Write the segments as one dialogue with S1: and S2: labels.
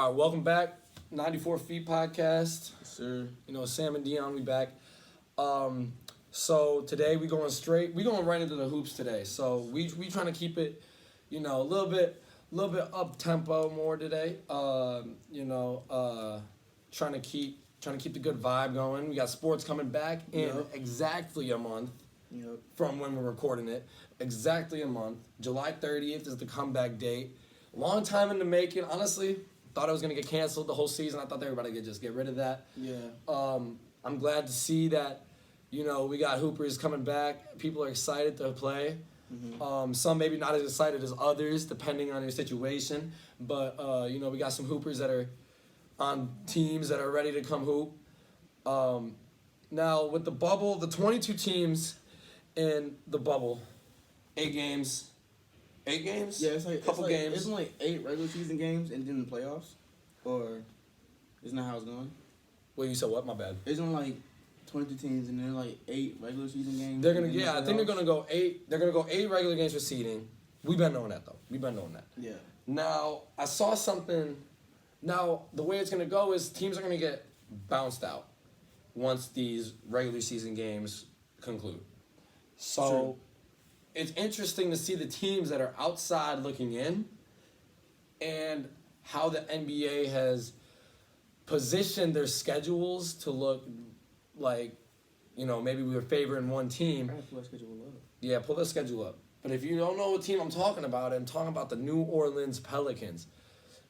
S1: All right, welcome back. 94 Feet Podcast.
S2: Yes, sir.
S1: You know, Sam and Dion, we back. So today we going right into the hoops today. So we trying to keep it, a little bit up tempo more today. Trying to keep the good vibe going. We got sports coming back in exactly a month from when we're recording it. Exactly a month. July 30th is the comeback date. Long time in the making. Honestly, thought it was gonna get canceled the whole season. I thought they were about to just get rid of that.
S2: Yeah.
S1: I'm glad to see that, we got Hoopers coming back. People are excited to play.
S2: Mm-hmm.
S1: Some maybe not as excited as others, depending on your situation. But we got some Hoopers that are on teams that are ready to come hoop. Now with the bubble, the 22 teams in the bubble, 8 games. 8 games?
S2: Yeah, it's like
S1: couple games.
S2: Isn't like 8 regular season games and then the playoffs, or isn't that how it's going?
S1: Wait, you said what? My bad.
S2: Isn't like 22 teams and then like 8 regular season games?
S1: They're gonna I think they're gonna go 8. They're gonna go 8 regular games for seeding. We've been knowing that though.
S2: Yeah.
S1: Now I saw something. Now the way it's gonna go is teams are gonna get bounced out once these regular season games conclude. So.
S2: True.
S1: It's interesting to see the teams that are outside looking in and how the NBA has positioned their schedules to look like, maybe we were favoring one team.
S2: I have to pull that schedule up.
S1: Yeah, pull the schedule up. But if you don't know what team I'm talking about the New Orleans Pelicans.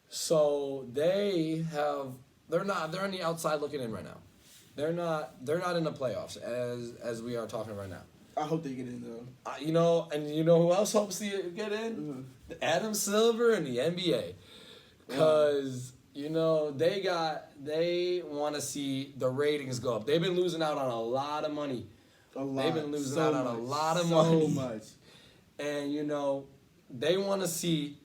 S1: So they're on the outside looking in right now. They're not in the playoffs as we are talking right now.
S2: I hope they get in though.
S1: And you know who else hopes to get in?
S2: Mm-hmm.
S1: Adam Silver and the NBA. Because, they want to see the ratings go up. They've been losing out on a lot of money. They've been losing out on a lot of money.
S2: So much.
S1: And, they want to see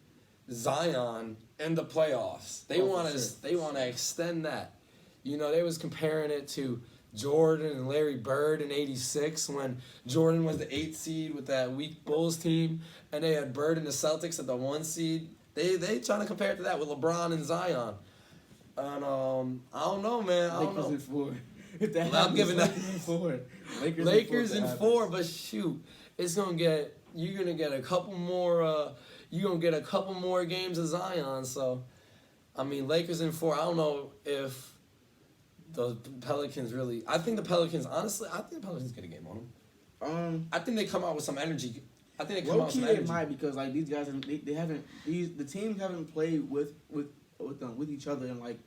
S1: Zion in the playoffs. They want to extend that. They was comparing it to Jordan and Larry Bird in '86 when Jordan was the 8th seed with that weak Bulls team, and they had Bird and the Celtics at the 1 seed. They trying to compare it to that with LeBron and Zion. And I don't know, man. I don't know.
S2: Lakers in 4.
S1: I'm giving that
S2: Lakers in 4.
S1: Lakers in 4, but shoot, you're gonna get a couple more. You're gonna get a couple more games of Zion. So, Lakers in 4. I don't know if the Pelicans really. I think the Pelicans get a game on them. I think they come out with some energy. I think they come out with some energy.
S2: It might because like these guys they haven't the teams haven't played with each other in like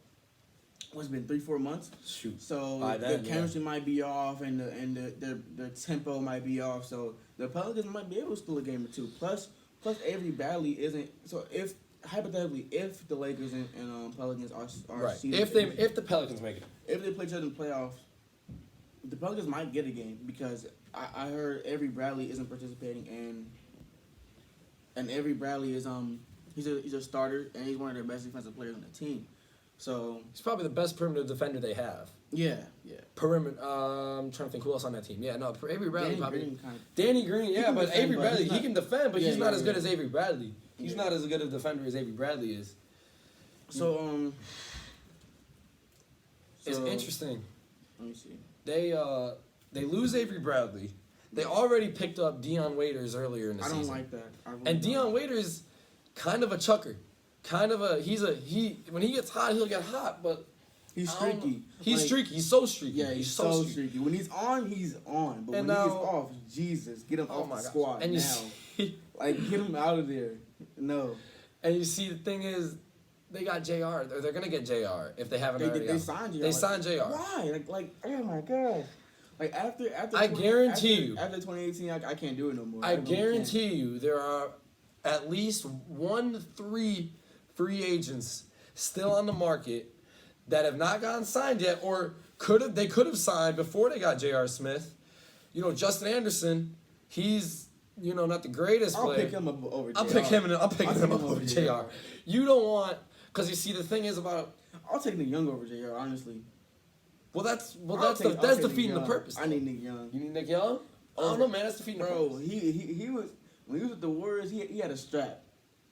S2: what's been 3-4 months.
S1: Shoot.
S2: So the chemistry might be off and their tempo might be off. So the Pelicans might be able to steal a game or two. Plus Avery Bradley isn't. So if hypothetically the Lakers and Pelicans are
S1: right.
S2: seeded,
S1: if the Pelicans make it.
S2: If they play each other in the playoffs, the Pelicans might get a game because I heard Avery Bradley isn't participating and Avery Bradley is he's a starter and he's one of their best defensive players on the team. So
S1: he's probably the best perimeter defender they have.
S2: Yeah.
S1: Perimeter. I'm trying to think who else on that team. Yeah, no, Avery Bradley probably.
S2: Danny
S1: Green, yeah, but Avery Bradley he can defend, but he's not as good as Avery Bradley. He's not as good a defender as Avery Bradley is.
S2: So
S1: it's interesting.
S2: Let me see.
S1: They lose Avery Bradley. They already picked up Dion Waiters earlier in the season.
S2: I don't like that.
S1: And Dion Waiters, kind of a chucker, when he gets hot he'll get hot, but
S2: he's streaky.
S1: He's streaky. He's so streaky.
S2: Yeah, he's so streaky. When he's on, he's on. But when he's off, Jesus, get him off the squad
S1: and
S2: now. Like get him out of there. No.
S1: And you see, the thing is, they got JR. Or they're gonna get JR if they haven't already.
S2: They signed JR.
S1: They signed JR.
S2: Why? Like oh my god. Like after
S1: I guarantee you.
S2: After 2018, I can't do it no more.
S1: I guarantee you there are at least 1-3 free agents still on the market that have not gotten signed yet, or they could have signed before they got J.R. Smith. Justin Anderson, he's not the greatest player.
S2: I'll pick him up over JR.
S1: I'll pick him up over JR. You don't want, because you see the thing is about.
S2: I'll take Nick Young over JR, honestly.
S1: Well, that's defeating the purpose.
S2: I need Nick Young.
S1: You need Nick Young? I don't know, man. That's defeating the purpose.
S2: Bro, he was when he was with the Warriors. He had a strap.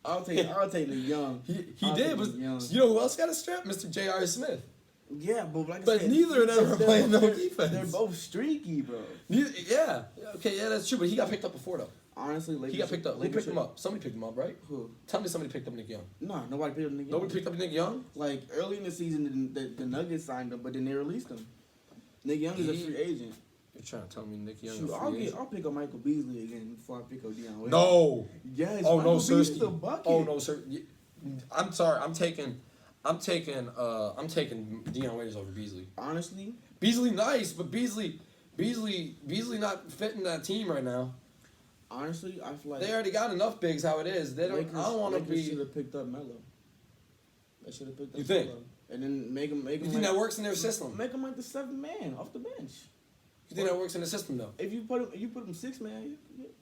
S2: I'll take the young.
S1: He
S2: I'll
S1: did,
S2: take
S1: but
S2: the young.
S1: you know who else got a strip? Mr. J.R. Smith.
S2: Yeah, but like I
S1: But
S2: said,
S1: neither of them are playing no defense.
S2: They're both streaky, bro.
S1: Yeah. Okay, yeah, that's true. But he got picked up before though.
S2: Honestly, Lakers,
S1: He got picked up. Who
S2: Lakers
S1: picked him
S2: should-
S1: up? Somebody picked him up, right?
S2: Who?
S1: Tell me somebody picked up Nick Young.
S2: No, nobody picked up Nick Young.
S1: Nobody picked up Nick Young?
S2: Like early in the season, the Nuggets signed him, but then they released him. Nick Young is a free agent.
S1: You're trying to tell me Nick Young
S2: Shoot,
S1: is a free agent?
S2: I'll pick up Michael Beasley again before I pick up Deion Waiters.
S1: No.
S2: Yes.
S1: Oh
S2: Michael
S1: no,
S2: Beasley's
S1: Sirski.
S2: the bucket.
S1: Oh no, sir. I'm sorry. I'm taking Deion Waiters over Beasley.
S2: Honestly,
S1: Beasley nice, but Beasley not fitting that team right now.
S2: I feel like
S1: They already got enough bigs how it is. They don't. I don't want to
S2: Lakers should
S1: be.
S2: have picked up Melo. They should have picked up
S1: You think?
S2: Melo. And then make him
S1: You think that works in their system?
S2: Make him like the 7th man off the bench.
S1: You think that works in the system though?
S2: If you put him 6 man,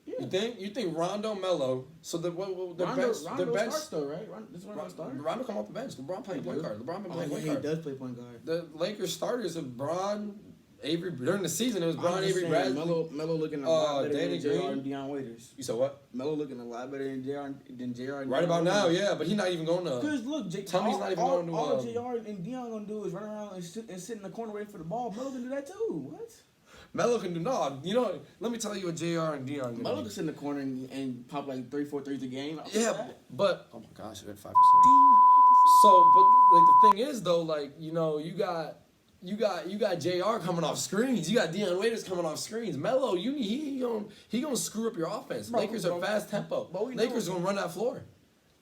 S2: yeah.
S1: You think Rondo Melo? So the
S2: Rondo
S1: bench
S2: starts though, right? Does Rondo start?
S1: Rondo come off the bench. LeBron playing point guard. LeBron been playing point
S2: He
S1: guard.
S2: does play point guard.
S1: The Lakers starters of Braun, Avery during the season it was
S2: I'm
S1: Braun,
S2: just
S1: Avery,
S2: saying,
S1: Bradley.
S2: Melo looking a lot better
S1: Danny
S2: than JR
S1: Green.
S2: and Deion Waiters.
S1: You said what?
S2: Melo looking a lot better than JR and
S1: Right about
S2: Deion
S1: now,
S2: Waiters.
S1: yeah, but he's not even going to.
S2: Because look,
S1: Tell me he's not even going to.
S2: All JR and Deion gonna do is run around and sit in the corner waiting for the ball. Melo can do that too. What?
S1: Melo can do no. You know, let me tell you what Jr. and Dion.
S2: Melo can sit in the corner and pop like 3-4 threes a game.
S1: Yeah, but oh my gosh, you're at 5%.
S2: Damn.
S1: So, but like the thing is though, like you know, you got Jr. coming off screens. You got Deion Waiters coming off screens. Melo, he gonna screw up your offense.
S2: Bro,
S1: Lakers are fast tempo.
S2: but we
S1: Lakers
S2: know-
S1: gonna run that floor.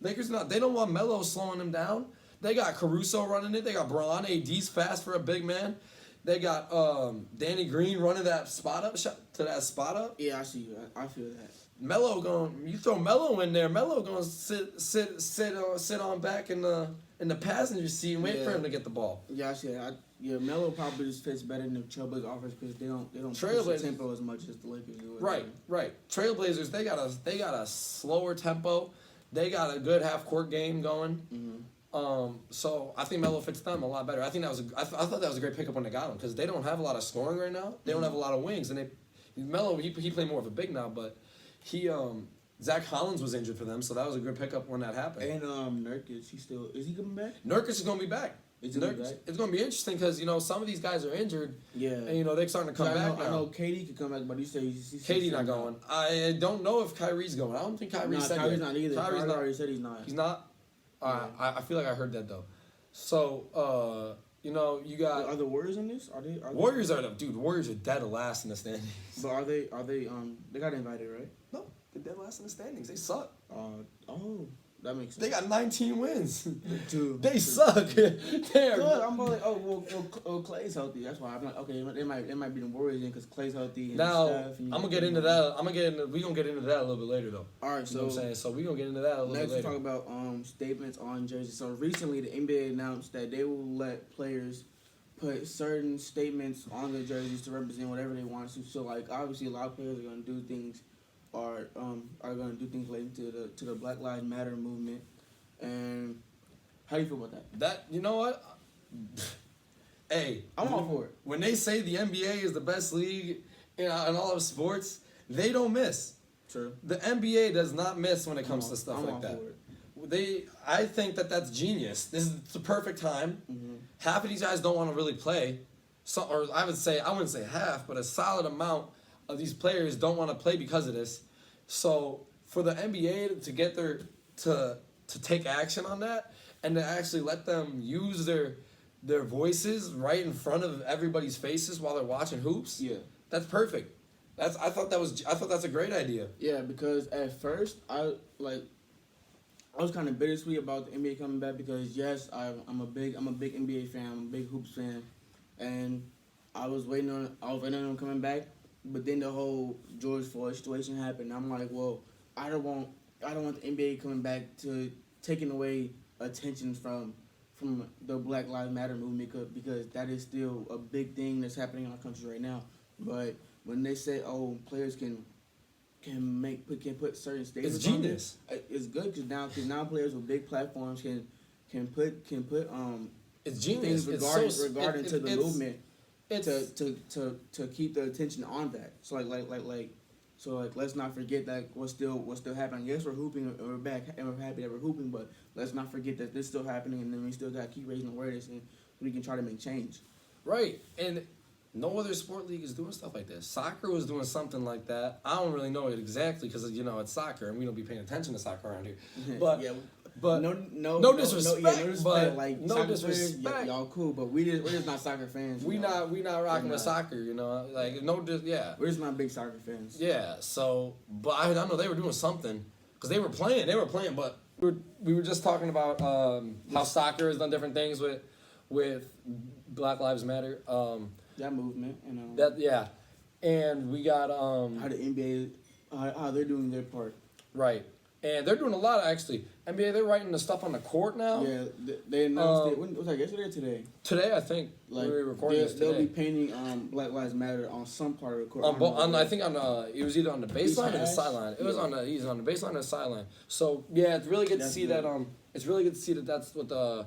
S1: Lakers not. They don't want Melo slowing them down. They got Caruso running it. They got Braun. AD's fast for a big man. They got Danny Green running that spot up shot to that spot up.
S2: Yeah, I see you. I feel that.
S1: Melo you throw Melo in there. Melo gonna sit on back in the passenger seat and wait for
S2: Yeah.
S1: him to get the ball.
S2: Yeah, I see that. Melo probably just fits better in the Trailblazers offense because they don't push the
S1: Trailblazers-
S2: tempo as much as the Lakers do.
S1: Right. Trailblazers, they got a slower tempo. They got a good half court game going.
S2: Mm-hmm.
S1: So I think Melo fits them a lot better. I think I thought that was a great pickup when they got him because they don't have a lot of scoring right now. They don't have a lot of wings, and Melo he played more of a big now, but Zach Collins was injured for them, so that was a good pickup when that happened.
S2: And Nurkic, is he coming back?
S1: Nurkic is gonna be back.
S2: Is he gonna be back?
S1: It's gonna be interesting because some of these guys are injured,
S2: Yeah.
S1: and they're starting to come back now.
S2: I know KD could come back, but you say he's
S1: KD not going. I don't know if Kyrie's going. I don't think Kyrie's said
S2: Kyrie's
S1: yet.
S2: not either.
S1: Kyrie's
S2: Kyrie
S1: not.
S2: already said he's not.
S1: He's not.
S2: Yeah.
S1: I feel like I heard that though. So you got
S2: Are the Warriors in this? Are they?
S1: Warriors are Warriors are dead last in the standings.
S2: But are they? They got invited, right?
S1: No, they're dead last in the standings. They suck.
S2: That makes sense.
S1: They got 19 wins.
S2: Two.
S1: They suck. They're
S2: Good. I'm like, Clay's healthy. That's why I'm like, okay, it might be the Warriors in because Clay's healthy. And
S1: now.
S2: Steph and
S1: I'm gonna get into that. We gonna get into that a little bit later though.
S2: All right,
S1: You know what I'm saying? So we gonna get into that a little
S2: next
S1: bit
S2: we
S1: later.
S2: talk about statements on jerseys. So recently, the NBA announced that they will let players put certain statements on their jerseys to represent whatever they want to. So like obviously, a lot of players are gonna do things, are gonna do things related to the Black Lives Matter movement. And how do you feel about that?
S1: That you know what? Hey,
S2: I'm all for it.
S1: When they say the NBA is the best league in all of sports, they don't miss.
S2: True.
S1: The NBA does not miss when it comes to stuff
S2: I'm
S1: like
S2: all
S1: that.
S2: for it.
S1: I think that's genius. This is the perfect time.
S2: Mm-hmm.
S1: Half of these guys don't want to really play. Or I wouldn't say half, but a solid amount of these players don't want to play because of this. So for the NBA to get to take action on that and to actually let them use their voices right in front of everybody's faces while they're watching hoops,
S2: Yeah.
S1: that's perfect. I thought that's a great idea.
S2: Yeah, because at first I was kind of bittersweet about the NBA coming back because yes, I'm a big NBA fan, I'm a big hoops fan, and I was waiting on them coming back, but then the whole George Floyd situation happened. I'm like, well, I don't want the NBA coming back to taking away attention from the Black Lives Matter movement because that is still a big thing that's happening in our country right now. But when they say, oh, players can put certain statements,
S1: It's genius.
S2: on it, it's good because now players with big platforms can put
S1: It's genius.
S2: things regarding the movement
S1: It's
S2: to keep the attention on that. So So like, let's not forget that what's still happening. Yes, we're hooping and we're back and we're happy that we're hooping, but let's not forget that this is still happening, and then we still got to keep raising awareness and we can try to make change.
S1: Right, and no other sport league is doing stuff like this. Soccer was doing something like that. I don't really know it exactly because it's soccer and we don't be paying attention to soccer around here. But
S2: yeah,
S1: but
S2: no
S1: disrespect, but
S2: like
S1: no
S2: soccer
S1: disrespect.
S2: players, y'all cool, but we're just not soccer fans.
S1: we not rocking with soccer. Like
S2: We're just not big soccer fans.
S1: Yeah. So, but I know they were doing something because they were playing. But we were just talking about how soccer has done different things with Black Lives Matter.
S2: That movement,
S1: and we got
S2: how the NBA, how they're doing their part.
S1: right, and they're doing a lot actually. NBA, they're writing the stuff on the court now.
S2: Yeah, they announced it. When was that? Yesterday or today?
S1: Today, I think
S2: Like
S1: we were recording this today.
S2: they'll be painting Black Lives Matter on some part of the court.
S1: I think it was either on the baseline or the sideline. It was on the baseline or the sideline. So yeah, it's really good to see that. It's really good to see that that's what the.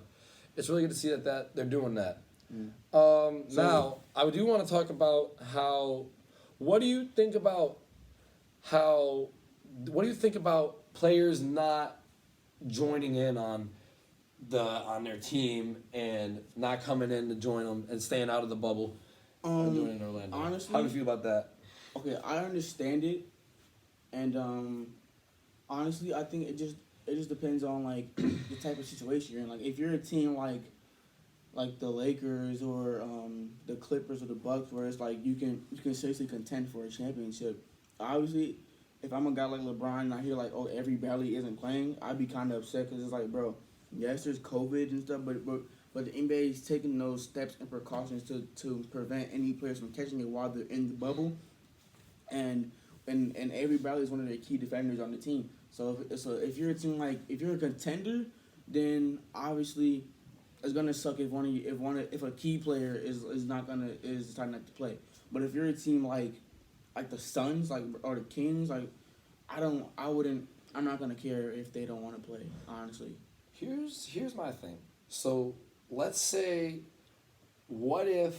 S1: It's really good to see that they're doing that. Now I do want to talk about how. What do you think about players not joining in on their team and not coming in to join them and staying out of the bubble and doing it in Orlando?
S2: Honestly,
S1: how do you feel about that?
S2: Okay, I understand it, and honestly, I think it just depends on like the type of situation you're in. Like if you're a team like the Lakers or the Clippers or the Bucks, where it's like you can seriously contend for a championship. Obviously, if I'm a guy like LeBron and I hear like, oh, every Bradley isn't playing, I'd be kind of upset because it's like, bro, yes, there's COVID and stuff, but the NBA is taking those steps and precautions to prevent any players from catching it while they're in the bubble, and Avery Bradley is one of their key defenders on the team. So if you're a team if you're a contender, then obviously it's gonna suck if a key player is deciding not to play. But if you're a team like the Suns or the Kings, I'm not gonna care if they don't want to play, honestly.
S1: Here's my thing. So let's say, what if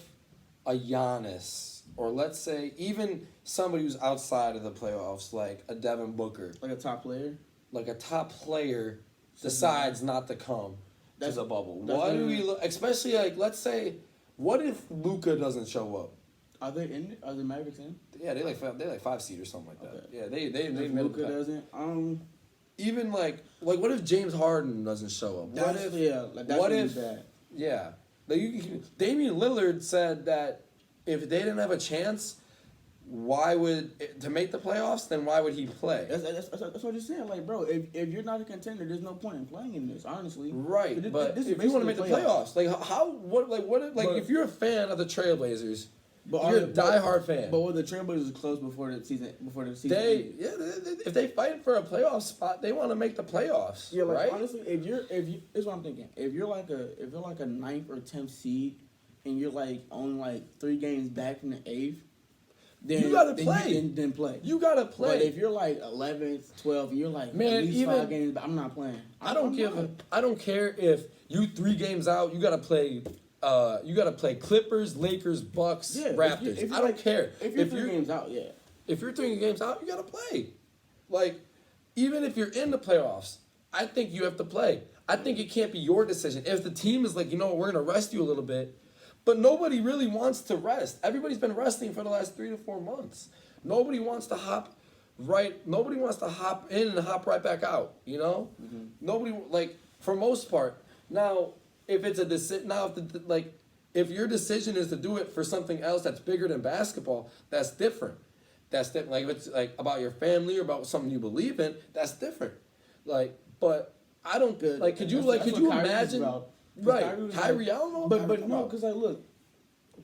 S1: a Giannis, or let's say even somebody who's outside of the playoffs, like a Devin Booker,
S2: Like a top player,
S1: decides not to come to the bubble. What do we look? Especially let's say, what if Luka doesn't show up?
S2: Are they in? Are the Mavericks in?
S1: Yeah, they like 5 seed or something like that.
S2: Okay.
S1: Yeah, they
S2: If
S1: made
S2: Luka doesn't.
S1: Even what if James Harden doesn't show up?
S2: That's bad.
S1: Yeah, Damian Lillard said that if they didn't have a chance, to make the playoffs, then why would he play?
S2: That's what you're saying. Like, bro, if you're not a contender, there's no point in playing in this, honestly.
S1: Right, but if you want to make the playoffs, if you're a fan of the Trailblazers, you're a diehard fan.
S2: But were the Trailblazers close before the season?
S1: If they fight for a playoff spot, they want to make the playoffs.
S2: Yeah,
S1: right?
S2: Honestly, if you're here's what I'm thinking. If you're like a 9th or 10th seed, and you're only 3 games back from the 8th. Then
S1: you gotta play.
S2: Then play.
S1: You gotta play.
S2: But if you're 11th, 12th, and you're at least 5 games, but I'm not playing.
S1: I don't care if you 3 games out. You gotta play. You gotta play Clippers, Lakers, Bucks, Raptors. I don't care.
S2: If you're 3 games out, yeah.
S1: If you're 3 games out, you gotta play. Even if you're in the playoffs, I think you have to play. I think it can't be your decision. If the team is we're gonna rest you a little bit. But nobody really wants to rest. Everybody's been resting for the last 3 to 4 months. Nobody wants to hop in and hop right back out.
S2: Mm-hmm.
S1: Nobody for most part. Now, if it's a decision, if your decision is to do it for something else that's bigger than basketball, that's different. That's different. If it's about your family or about something you believe in, that's different. But I don't. Could you imagine? Right, Kyrie, I don't know.
S2: But no, because look,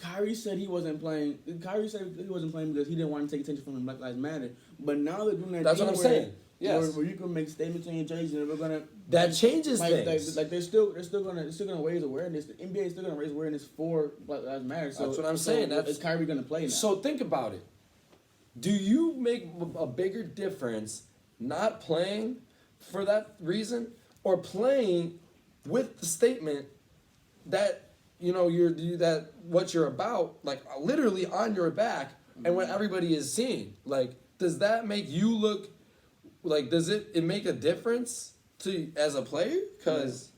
S2: Kyrie said he wasn't playing. Kyrie said he wasn't playing because he didn't want to take attention from Black Lives Matter. But now they're doing that.
S1: That's what I'm saying. Yes.
S2: Where you can make statements on your jerseys and we're gonna.
S1: That changes things.
S2: They're still gonna raise awareness. The NBA is still gonna raise awareness for Black Lives Matter. So
S1: that's what I'm saying.
S2: Is Kyrie gonna play now?
S1: So think about it. Do you make a bigger difference not playing for that reason, or playing with the statement that what you're about, literally on your back, and what everybody is seeing, does that make you look like? Does it make a difference to as a player? Because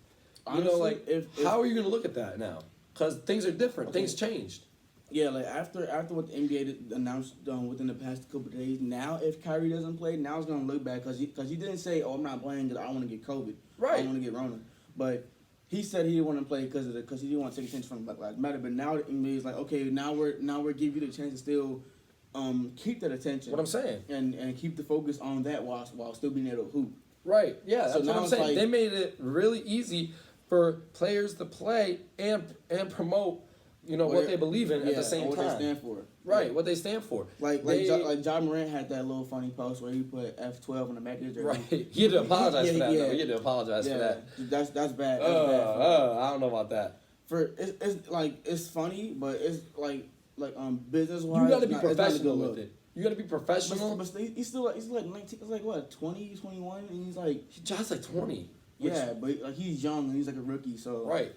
S1: you know,
S2: Honestly,
S1: like,
S2: if
S1: how are you gonna look at that now? Because things are different.
S2: Okay.
S1: Things changed.
S2: yeah, like after what the NBA announced within the past couple of days, now if Kyrie doesn't play, now it's gonna look bad because he didn't say, "Oh, I'm not playing because I want to get COVID, I
S1: Right.
S2: want to get Rona," but he said he didn't want to play because he didn't want to take attention from Black Lives Matter. But now the NBA is like, okay, now we're giving you the chance to still keep that attention.
S1: What I'm saying.
S2: and keep the focus on that while still being able to hoop.
S1: Right. Yeah.
S2: So
S1: That's what
S2: now
S1: I'm
S2: it's
S1: saying.
S2: like-
S1: They made it really easy for players to play and promote, you know, what they believe in at the same
S2: what
S1: time.
S2: they stand for.
S1: Right.
S2: Yeah.
S1: What they stand for.
S2: Like
S1: They-
S2: John Morant had that little funny post where he put F12 on the back of his jersey.
S1: Right. He had to apologize for that.
S2: Yeah.
S1: Though. He had to apologize for that.
S2: That's bad. That's bad for
S1: I don't know about that.
S2: it's like it's funny, but it's like business wise.
S1: You got to be professional with it. You got to be
S2: But
S1: professional.
S2: he's still like 19. It's like what 20, 21, and he's like
S1: John's like 20.
S2: yeah, but like he's young and he's like a rookie. So
S1: Right.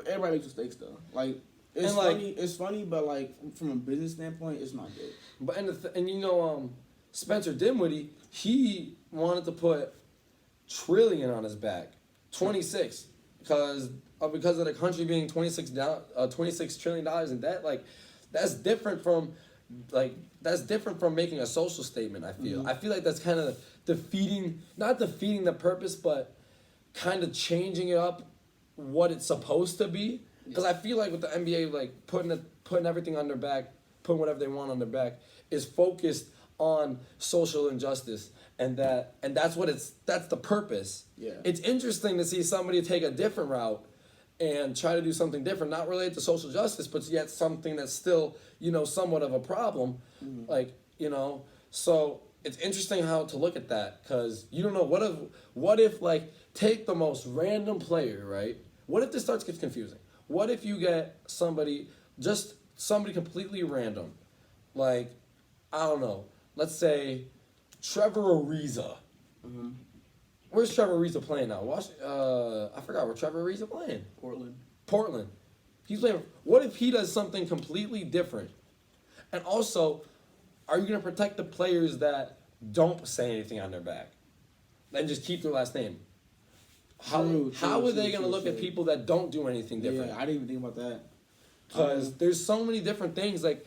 S2: everybody makes mistakes though. Like it's
S1: And, like-
S2: funny. It's funny, but like from a business standpoint, it's not good.
S1: But and you know, Spencer Dinwiddie, he wanted to put trillion on his back, 26, because of the country being $26 trillion in debt. Like, that's different from making a social statement. I feel. I feel like that's kind of not defeating the purpose, but kind of changing it up what it's supposed to be. Because I feel like with the NBA, like putting everything on their back, putting whatever they want on their back, is focused on social injustice, and that's the purpose.
S2: Yeah.
S1: It's interesting to see somebody take a different route and try to do something different, not related to social justice, but yet something that's still, you know, somewhat of a problem. Like, you know, so it's interesting how to look at that, because you don't know what if like take the most random player, right? What if this starts to get confusing? What if you get somebody completely random, like, I don't know, let's say Trevor Ariza. Where's Trevor Ariza playing now? I forgot where Trevor Ariza playing. Portland. He's playing. What if he does something completely different? And also, are you going to protect the players that don't say anything on their back and just keep their last name? How are they going to look at people that don't do anything different?
S2: Yeah, I didn't even think about that.
S1: Because there's so many different things. Like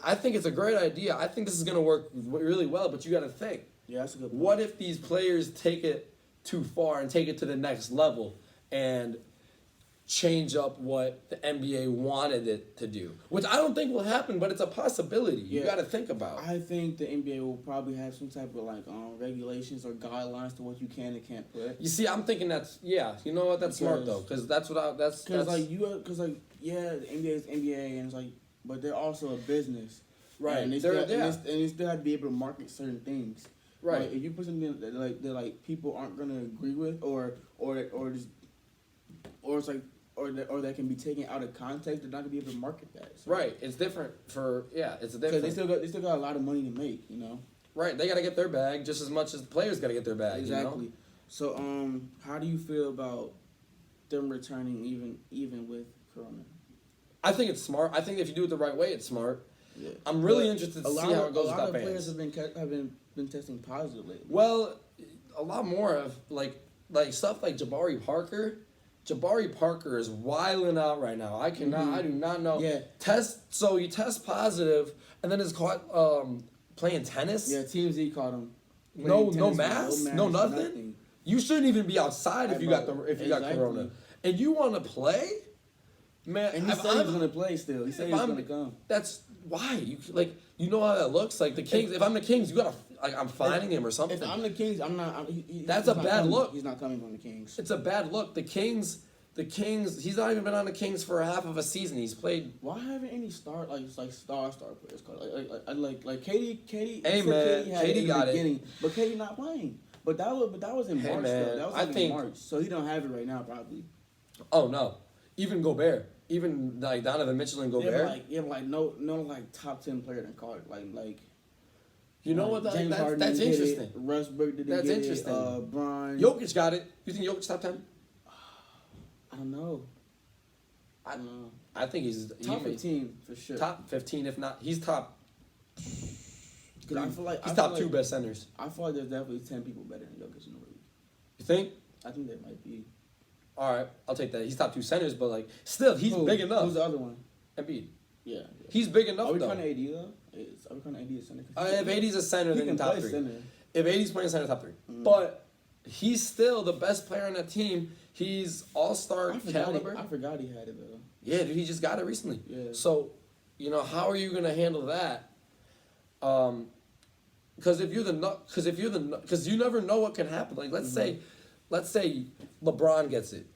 S1: I think it's a great idea. I think this is going to work really well, but you got to think.
S2: Yeah, that's a good point.
S1: What if these players take it too far and take it to the next level and change up what the NBA wanted it to do? Which I don't think will happen, but it's a possibility. You
S2: Yeah.
S1: got to think about.
S2: I think the NBA will probably have some type of like regulations or guidelines to what you can and can't put.
S1: You see, I'm thinking you know what? That's smart though, because that's what that's
S2: Because the NBA is NBA, and it's like, but they're also a business,
S1: Right.
S2: And they
S1: They're-
S2: still,
S1: yeah.
S2: and they still have to be able to market certain things,
S1: Right.
S2: Like, if you put something that people aren't gonna agree with, or that can be taken out of context, they're not gonna be able to market that. So.
S1: right. It's different it's a
S2: Because
S1: different.
S2: they still got a lot of money to make, you know.
S1: Right. They got to get their bag just as much as the players got to get their bag.
S2: Exactly.
S1: You know?
S2: So, how do you feel about them returning even with Corona?
S1: I think it's smart. I think if you do it the right way, it's smart.
S2: Yeah.
S1: I'm really
S2: But
S1: interested to
S2: a
S1: see
S2: lot
S1: how
S2: of-
S1: it goes
S2: A lot
S1: without
S2: of players
S1: fans.
S2: have been testing positive lately.
S1: Well, a lot more of like stuff like Jabari Parker. Jabari Parker is wilding out right now. I do not know.
S2: Yeah.
S1: So he tests positive and then is caught playing tennis.
S2: Yeah, TMZ caught him.
S1: No
S2: playing tennis with
S1: mask, no nothing. You shouldn't even be outside if you got got
S2: Exactly.
S1: corona. And you want to play? Man,
S2: And he
S1: if
S2: said he was
S1: I'm-
S2: gonna play still. He said he was gonna come.
S1: That's why you know how that looks. Like the Kings. If I'm the Kings, you gotta I'm finding him or something.
S2: If I'm the Kings, I'm not.
S1: That's
S2: he's
S1: a
S2: not
S1: bad
S2: coming.
S1: look.
S2: He's not coming from the Kings.
S1: It's a bad look. The Kings. He's not even been on the Kings for half of a season. He's played.
S2: Why haven't any star players called like Katie?
S1: Hey,
S2: said
S1: man,
S2: had
S1: Katie
S2: in
S1: got
S2: the
S1: it.
S2: beginning, but Katie not playing. But that was in
S1: Hey,
S2: March.
S1: man,
S2: Though. That was
S1: I
S2: like
S1: think-
S2: in March, so he don't have it right now probably.
S1: Oh no, even Gobert, even like Donovan Mitchell and Gobert.
S2: No like top 10 player that caught it. Like
S1: you know what?
S2: James Harden
S1: That's
S2: didn't get
S1: interesting.
S2: It. Westbrook didn't
S1: That's
S2: get
S1: interesting.
S2: it. Bron.
S1: Jokic got it. You think Jokic top 10?
S2: I don't know.
S1: I-
S2: I don't know.
S1: I think he's
S2: Top 15 for sure.
S1: Top 15, if not, he's top
S2: Because I feel like
S1: He's
S2: I
S1: top
S2: feel
S1: two
S2: like,
S1: best centers.
S2: I feel like there's definitely 10 people better than Jokic in the league.
S1: You think?
S2: I think there might be.
S1: All right, I'll take that. He's top two centers, but like still, he's big enough.
S2: Who's the other one?
S1: Embiid.
S2: Yeah.
S1: He's big enough
S2: Are we
S1: though.
S2: counting AD though? Are we counting AD as center?
S1: If AD's a center,
S2: he
S1: then
S2: can
S1: top
S2: play
S1: three.
S2: center.
S1: If AD's playing center, top three. But he's still the best player on that team. He's all-star caliber.
S2: I forgot he had it though.
S1: Yeah, dude, he just got it recently.
S2: Yeah.
S1: So, how are you gonna handle that? Because you never know what can happen. Like let's say LeBron gets it.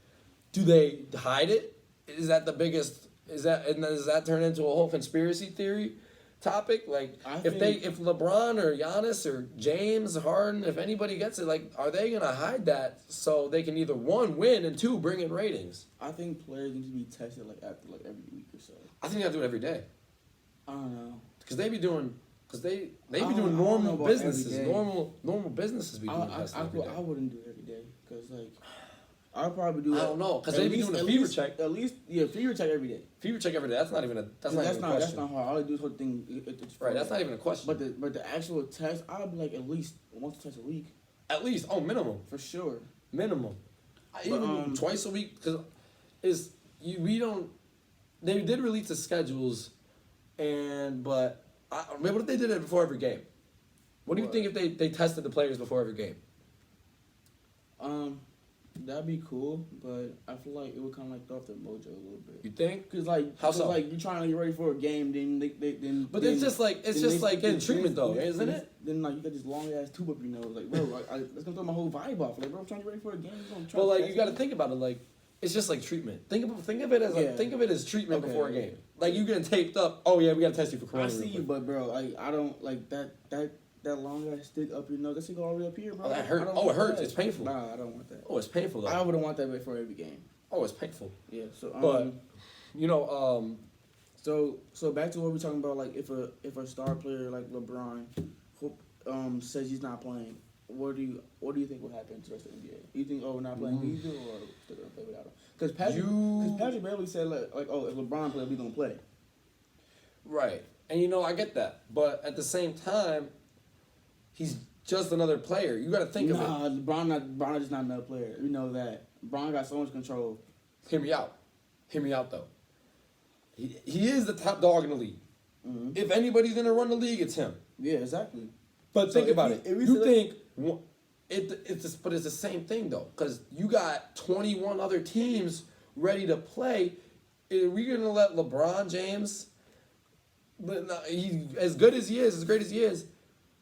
S1: Do they hide it? Is that the biggest? Does that turn into a whole conspiracy theory topic? Like if LeBron or Giannis or James Harden, if anybody gets it, like are they gonna hide that so they can either one win and two bring in ratings?
S2: I think players need to be tested like after like every week or so.
S1: I think you have to do it every day.
S2: I don't know.
S1: Because they be doing
S2: I don't know
S1: normal
S2: about
S1: businesses.
S2: every day.
S1: Normal businesses be doing testing every day.
S2: I wouldn't do it every day because like I'd probably do.
S1: I don't know because they be doing a fever check.
S2: At least fever check every day.
S1: Fever check every day. That's not even a question.
S2: That's not hard. All I do is whole thing.
S1: Right. That's not even a question.
S2: But the actual test, I'd be like at least once or twice a week.
S1: At least minimum.
S2: For sure.
S1: Minimum.
S2: But,
S1: Even twice a week because we don't. They did release the schedules, but what if they did it before every game? What do you think if they tested the players before every game?
S2: That'd be cool, but I feel like it would kind of like throw off their mojo a little bit.
S1: You think?
S2: Because like,
S1: how so?
S2: Like you're trying to get ready for a game, then then.
S1: But it's just like getting treatment though, isn't it?
S2: Then like you got this long ass tube up your nose, like bro, that's gonna throw my whole vibe off. Like bro, I'm trying to get ready for a game.
S1: Well, like you got to think about it, like it's just like treatment. Think of it as treatment before a game. Like you getting taped up. Oh yeah, we got to test you for corona.
S2: I see you, but bro, like I don't like that long ass stick up your nose. That shit go all the way up here, bro.
S1: Oh, that hurt. Oh, it hurts. It's painful.
S2: Nah, I don't want that.
S1: Oh, it's painful though.
S2: I wouldn't want that before every game.
S1: Oh, it's painful.
S2: Yeah. So
S1: but
S2: So back to what we're talking about, like if a star player like LeBron, says he's not playing, what do you think will happen to the rest of the NBA? You think we're not playing either, or they're gonna play without him? Because Patrick Beverly said like if LeBron plays, we gonna play.
S1: Right, and I get that, but at the same time, he's just another player. You got to think of it.
S2: LeBron is not another player. We know that. LeBron got so much control.
S1: Hear me out though. He is the top dog in the league. Mm-hmm. If anybody's gonna run the league, it's him.
S2: Yeah, exactly.
S1: But think about it. But it's the same thing though, because you got 21 other teams ready to play. Are we gonna let LeBron James? As good as he is, as great as he is.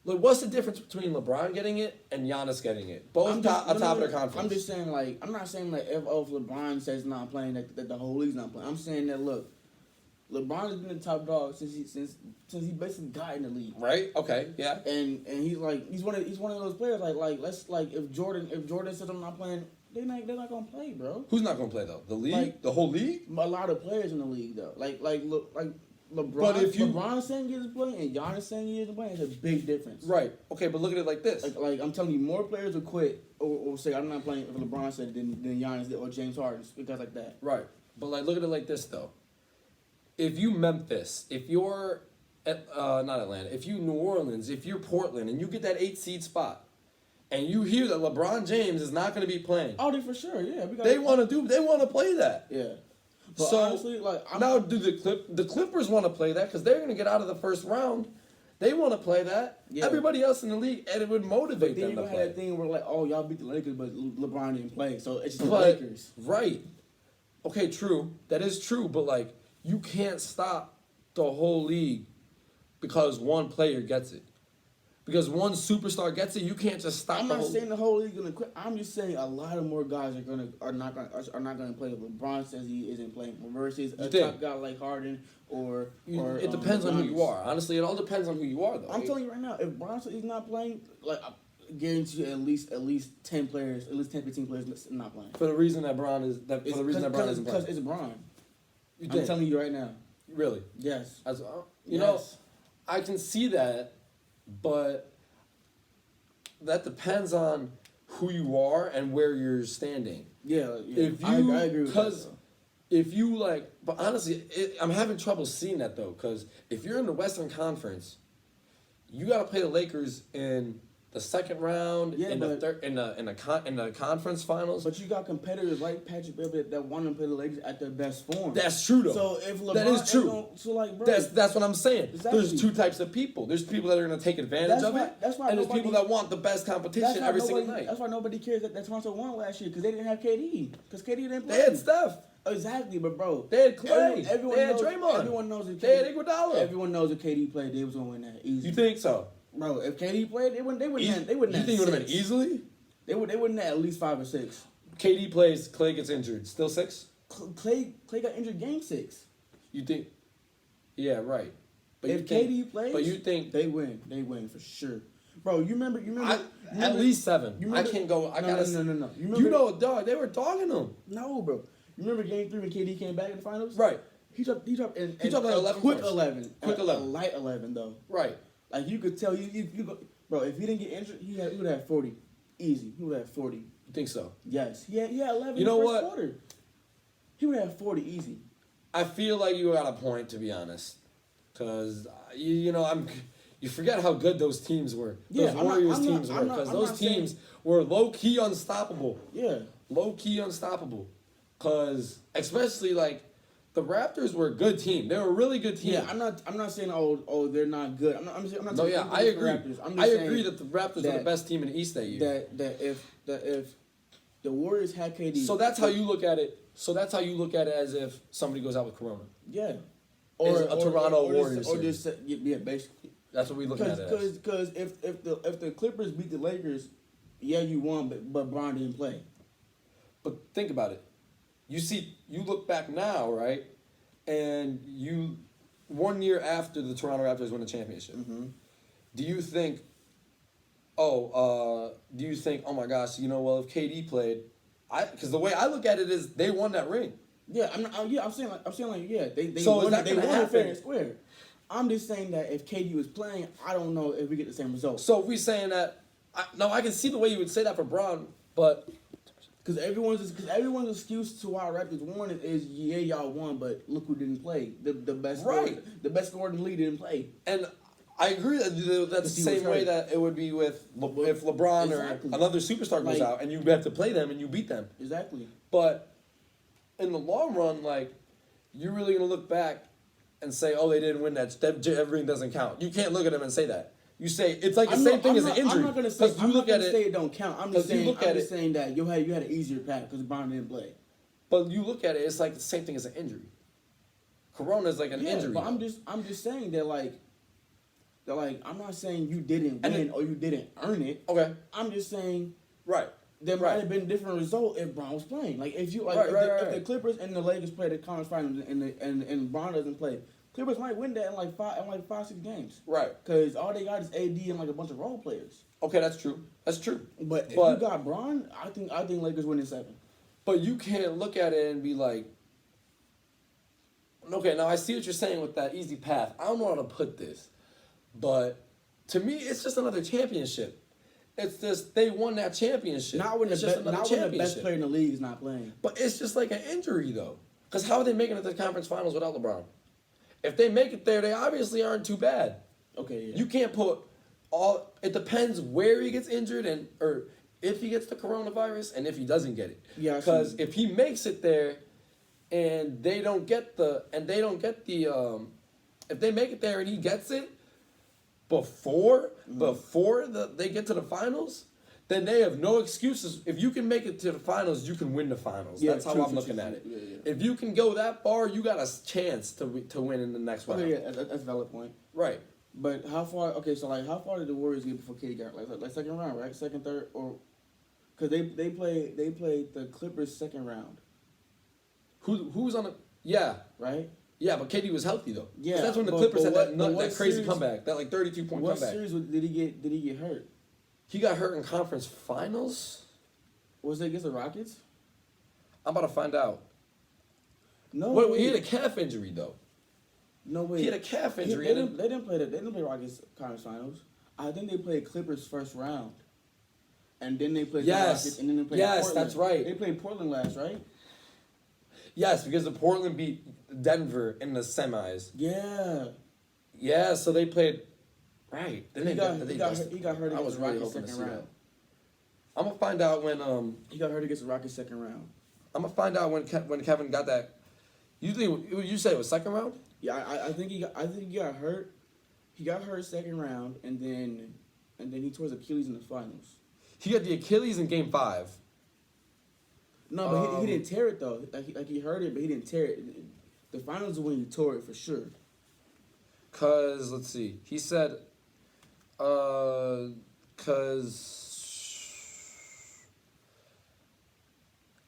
S1: Like, what's the difference between LeBron getting it and Giannis getting it? Both top of their conference.
S2: I'm just saying, like, I'm not saying like if LeBron says not playing, that the whole league's not playing. I'm saying that look, LeBron has been the top dog since he basically got in the league.
S1: Right. Okay. Yeah.
S2: And he's one of those players if Jordan says I'm not playing, they're not gonna play, bro.
S1: Who's not gonna play though? The league, the whole league.
S2: A lot of players in the league though, like LeBron.
S1: But if
S2: LeBron saying he isn't playing and Giannis saying he isn't playing, it's a big difference.
S1: Right. Okay, but look at it like this.
S2: Like I'm telling you, more players will quit or say I'm not playing if LeBron said than Giannis did or James Harden because like that.
S1: Right. But like look at it like this though. If you Memphis, if you're not Atlanta, if you New Orleans, if you're Portland, and you get that 8 seed spot, and you hear that LeBron James is not going to be playing,
S2: they for sure, yeah.
S1: They want to play that.
S2: Yeah. But
S1: so
S2: honestly,
S1: now do the Clippers want to play that because they're going to get out of the first round. They want to play that. Yeah. Everybody else in the league, and it would motivate them to play. Then you have
S2: that thing where like, oh, y'all beat the Lakers, but LeBron didn't play, so it's just the Lakers.
S1: Right. Okay, true. That is true, but like you can't stop the whole league because one player gets it. Because one superstar gets it, you can't just stop.
S2: I'm not saying the whole league gonna quit. I'm just saying a lot of more guys are not gonna play. If LeBron says he isn't playing versus a top guy like Harden or
S1: it depends on who you are. Honestly, it all depends on who you are, though.
S2: I'm telling you right now, if Bron says he's not playing, like I guarantee you at least 10 players, at least 10, 15 players not playing.
S1: For the reason that Bron isn't playing.
S2: Because it's Bron. I'm telling you right now.
S1: Really?
S2: Yes.
S1: You know, I can see that. But that depends on who you are and where you're standing.
S2: Yeah.
S1: If you, I agree with that. Because if you but honestly, I'm having trouble seeing that though. Because if you're in the Western Conference, you got to play the Lakers in the second round,
S2: Yeah,
S1: in the conference finals.
S2: But you got competitors like Patrick Beverly that want to play the Lakers at their best form.
S1: That's true though.
S2: So if LeBron
S1: that is true.
S2: So like, bro,
S1: That's what I'm saying.
S2: Exactly.
S1: There's two types of people. There's people that are going to take advantage of it,
S2: that's why
S1: and there's
S2: nobody-
S1: people that want the best competition every single night.
S2: That's why nobody cares that Toronto won last year because they didn't have KD because KD didn't play.
S1: They had Steph.
S2: Exactly, but bro,
S1: They had Clay.
S2: Everyone
S1: They had
S2: knows,
S1: Draymond.
S2: Everyone knows if
S1: They had Iguodala.
S2: Everyone knows if KD played, they was gonna win that easy.
S1: You think so?
S2: Bro, if KD played, they wouldn't.
S1: You
S2: Have
S1: think it would have been
S2: 6.
S1: easily?
S2: They wouldn't have at least 5 or 6.
S1: KD plays, Clay gets injured. Still 6?
S2: Clay got injured game 6.
S1: You think? Yeah, right. But
S2: If
S1: you think,
S2: KD plays,
S1: but you think
S2: they win. They win for sure. Bro, you remember?
S1: at least 7.
S2: You
S1: I
S2: remember,
S1: can't go. I gotta.
S2: No.
S1: You know, dog. They were dogging them.
S2: No, bro. You remember game 3 when KD came back in the finals?
S1: Right.
S2: He dropped
S1: He dropped like
S2: a
S1: 11
S2: quick
S1: points.
S2: 11.
S1: Quick
S2: a
S1: 11.
S2: light 11 though.
S1: Right.
S2: Like you could tell you go, bro. If he didn't get injured, he would have 40, easy. He would have 40.
S1: You think so?
S2: Yes, he had 11.
S1: You know
S2: in the
S1: what?
S2: first quarter. He would have 40 easy.
S1: I feel like you got a point, to be honest, because you know you forget how good those teams were.
S2: Yeah,
S1: Those
S2: I'm not-
S1: Warriors
S2: I'm not-
S1: teams
S2: I'm
S1: were,
S2: not-
S1: because
S2: I'm
S1: those
S2: not saying-
S1: teams were low key unstoppable.
S2: Yeah,
S1: Low key unstoppable, because especially like the Raptors were a good team. They were a really good team.
S2: yeah. I'm not saying they're not good. I'm not
S1: No,
S2: saying
S1: yeah, I
S2: anything
S1: agree.
S2: against the Raptors. I'm
S1: I
S2: just
S1: agree
S2: saying
S1: that the Raptors were the
S2: that-
S1: best team in the East that year.
S2: that if the Warriors had KD,
S1: So that's how you look at it. So that's how you look at it, as if somebody goes out with Corona.
S2: yeah,
S1: Is a Toronto Warriors
S2: or just yeah, basically.
S1: That's what we look at it as.
S2: Because if the Clippers beat the Lakers, yeah, you won, but Bron didn't play.
S1: But think about it. You look back now, right? And 1 year after the Toronto Raptors win the championship,
S2: Mm-hmm.
S1: do you think, oh my gosh, well, if KD played, because the way I look at it is they won that ring.
S2: Yeah, I'm saying yeah, they
S1: So is
S2: won,
S1: that
S2: they
S1: gonna
S2: won it fair and
S1: happen?
S2: square. I'm just saying that if KD was playing, I don't know if we get the same result.
S1: So if we saying that, I can see the way you would say that for Braun, but
S2: Because everyone's excuse to why Raptors won is yeah, y'all won, but look who didn't play. The best
S1: Right.
S2: the best scorer in the league didn't play.
S1: and I agree that that's the
S2: he was
S1: same way
S2: hurt.
S1: that it would be with if LeBron
S2: Exactly.
S1: or another superstar goes
S2: Like-
S1: out and you have to play them and you beat them.
S2: Exactly.
S1: But in the long run, like, you're really gonna look back and say, "Oh, they didn't win that. Everything doesn't count." You can't look at them and say that. You say it's like the same thing as an injury.
S2: I'm not gonna say
S1: Because you look at
S2: say
S1: it,
S2: it don't count. I'm
S1: 'cause
S2: just
S1: you
S2: saying
S1: look at it-
S2: saying that you had an easier path because Bron didn't play.
S1: but you look at it, it's like the same thing as an injury. Corona is like an injury.
S2: But I'm just saying that like I'm not saying you didn't
S1: And
S2: win or you didn't earn it.
S1: Okay,
S2: I'm just saying
S1: right.
S2: there
S1: Right.
S2: might have been a different result if Bron was playing. Like if you like
S1: Right,
S2: if,
S1: right,
S2: the,
S1: right,
S2: if the
S1: right.
S2: Clippers and the Lakers play the conference finals and Bron doesn't play, Clippers might win that in like 5-6 games.
S1: Right.
S2: Because all they got is AD and like a bunch of role players.
S1: Okay, that's true. That's true.
S2: But if
S1: But-
S2: you got Bron, I think Lakers win in 7.
S1: But you can't look at it and be like, okay, now I see what you're saying with that easy path. I don't know how to put this, but to me, it's just another championship. It's just they won that championship.
S2: Not when the
S1: It's just
S2: best,
S1: another
S2: not when the best
S1: championship.
S2: player in the league is not playing.
S1: But it's just like an injury, though. Because how are they making it to the conference finals without LeBron? If they make it there, they obviously aren't too bad.
S2: Okay, yeah.
S1: You can't put all. It depends where he gets injured or if he gets the coronavirus and if he doesn't get it.
S2: Yeah, I see.
S1: Because if he makes it there, and they don't get the if they make it there and he gets it before they get to the finals, then they have no excuses. If you can make it to the finals, you can win the finals.
S2: Yeah,
S1: That's how
S2: true,
S1: I'm
S2: true,
S1: looking
S2: true,
S1: at it.
S2: true. Yeah.
S1: If you can go that far, you got a chance to win in the next round.
S2: Okay, yeah, that's a valid point.
S1: Right.
S2: But how far? Okay, so like, how far did the Warriors get before KD got like second round, right? Second, third, or because they played the Clippers second round,
S1: Who's on the
S2: right?
S1: Yeah, but KD was healthy though. 'Cause
S2: Yeah,
S1: that's when the
S2: but-
S1: Clippers
S2: but
S1: had
S2: what
S1: that crazy
S2: series-
S1: comeback, that like 32-point
S2: What
S1: comeback.
S2: series did he get hurt?
S1: He got hurt in conference finals.
S2: Was it against the Rockets?
S1: I'm about to find out.
S2: No,
S1: Wait,
S2: way.
S1: he had a calf injury though.
S2: No way.
S1: He had a calf injury.
S2: They didn't play Rockets conference finals. I think they played Clippers first round, and then they played the
S1: Yes.
S2: Rockets, and then they played
S1: Yes,
S2: Portland.
S1: that's right.
S2: They played Portland last, right?
S1: Yes, because the Portland beat Denver in the semis.
S2: Yeah.
S1: Yeah, so they played. Right. Then
S2: He
S1: they
S2: got
S1: dusted
S2: he got hurt
S1: I
S2: against
S1: was
S2: the
S1: really
S2: Rockets
S1: hoping to see
S2: second
S1: that.
S2: round.
S1: I'm gonna find out when
S2: He got hurt against the Rockets second round.
S1: I'm gonna find out when Kevin got that. You said it was second round.
S2: Yeah, I think he got hurt. He got hurt second round, and then he tore his Achilles in the finals.
S1: He got the Achilles in Game 5.
S2: No, but he didn't tear it though. Like he hurt it, but he didn't tear it. The finals is when he tore it for sure.
S1: Cause let's see, he said, cause